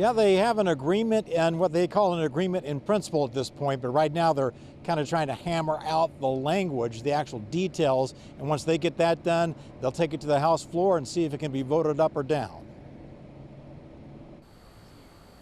Yeah, they have an agreement and what they call an agreement in principle at this point, but right now they're kind of trying to hammer out the language, the actual details, and once they get that done, they'll take it to the House floor and see if it can be voted up or down.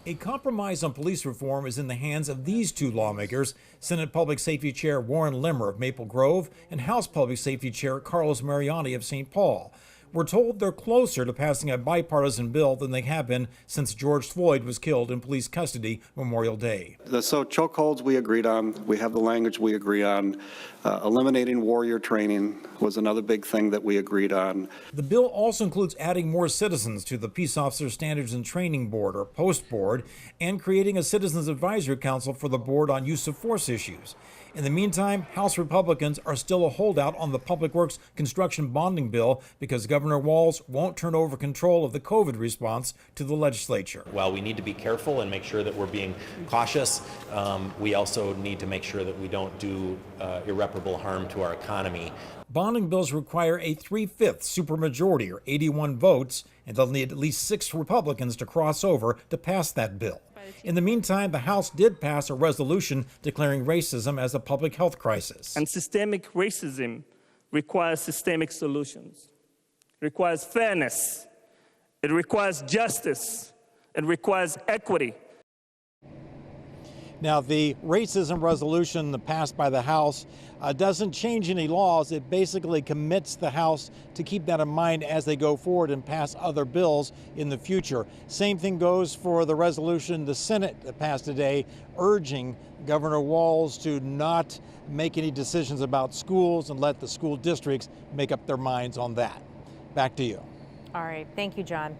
A compromise on police reform is in the hands of these two lawmakers, Senate Public Safety Chair Warren Limmer of Maple Grove and House Public Safety Chair Carlos Mariani of St. Paul. We're told they're closer to passing a bipartisan bill than they have been since George Floyd was killed in police custody Memorial Day. So chokeholds we agreed on. We have the language we agree on. Eliminating warrior training was another big thing that we agreed on. The bill also includes adding more citizens to the Peace Officer Standards and Training Board, or POST Board, and creating a Citizens Advisory Council for the board on use of force issues. In the meantime, House Republicans are still a holdout on the Public Works construction bonding bill because Governor Walz won't turn over control of the COVID response to the legislature. While we need to be careful and make sure that we're being cautious, we also need to make sure that we don't do irreparable harm to our economy. Bonding bills require a 3/5 supermajority, or 81 votes, and they'll need at least 6 Republicans to cross over to pass that bill. In the meantime, the House did pass a resolution declaring racism as a public health crisis. And systemic racism requires systemic solutions. It requires fairness. It requires justice. It requires equity. Now, the racism resolution passed by the House doesn't change any laws. It basically commits the House to keep that in mind as they go forward and pass other bills in the future. Same thing goes for the resolution the Senate passed today, urging Governor Walz to not make any decisions about schools and let the school districts make up their minds on that. Back to you. All right. Thank you, John.